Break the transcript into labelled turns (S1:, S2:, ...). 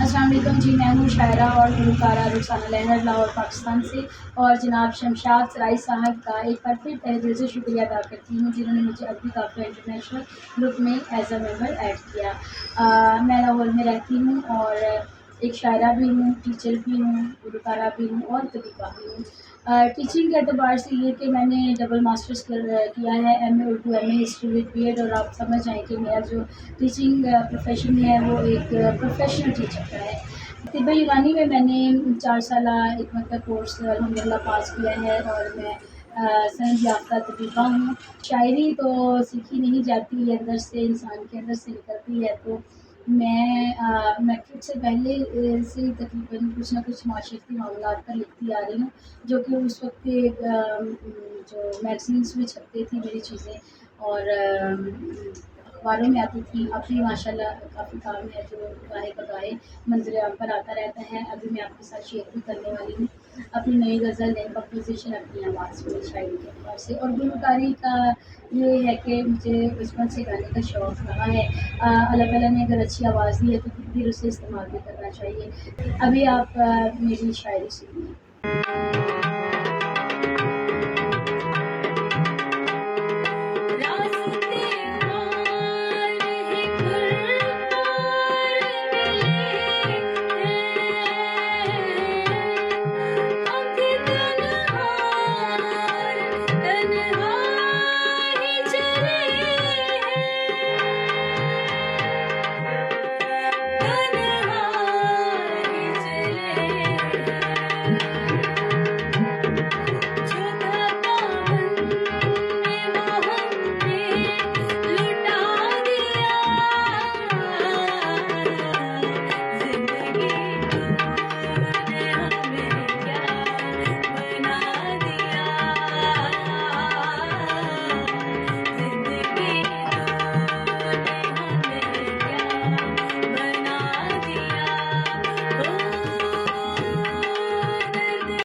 S1: السلام علیکم جی، میں ہوں شاعرہ اور گلوکارہ رخسانہ لہر، لاہور پاکستان سے، اور جناب شمشاد سرائی صاحب کا ایک بار پھر تہہ دل سے شکریہ ادا کرتی ہوں جنہوں نے مجھے ادبی قافلہ انٹرنیشنل گروپ میں ایز اے ممبر ایڈ کیا۔ میں لاہور میں رہتی ہوں اور ایک شاعرہ بھی ہوں، ٹیچر بھی ہوں، گلوکارہ بھی ہوں اور طبیبہ بھی ہوں۔ ٹیچنگ کے اعتبار سے یہ کہ میں نے ڈبل ماسٹرس کیا ہے، M A Urdu, M A history with B Ed, اور آپ سمجھ جائیں کہ میرا جو ٹیچنگ پروفیشن ہے وہ ایک پروفیشنل ٹیچر کا ہے۔ طب یونانی میں نے 4 سالہ حکمت کا کورس الحمدللہ پاس کیا ہے، اور میں سند یافتہ طبیبہ ہوں۔ شاعری تو سیکھی نہیں جاتی، یہ اندر سے انسان کے اندر سے نکلتی ہے، تو میں میٹرک سے پہلے سے ہی تقریباً کچھ نہ کچھ معاشرتی معاملات پر لکھتی آ رہی ہوں، جو کہ اس وقت کے جو میگزینس میں چھپتی تھی میری چیزیں، اور اخباروں میں آتی تھی۔ اب بھی ماشاء اللہ کافی کام ہے جو گاہے بگاہے منظر عام پر آتا رہتا ہے۔ ابھی میں آپ کے ساتھ شیئر بھی کرنے والی ہوں اپنی نئی غزل، نئی کمپوزیشن اپنی آواز میں شاعری کے اعتبار سے۔ اور گلوکاری کا یہ ہے کہ مجھے بچپن سے گانے کا شوق رہا ہے۔ اللہ تعالیٰ نے اگر اچھی آواز دی ہے تو پھر اسے استعمال بھی کرنا چاہیے۔ ابھی آپ میری شاعری سنیے۔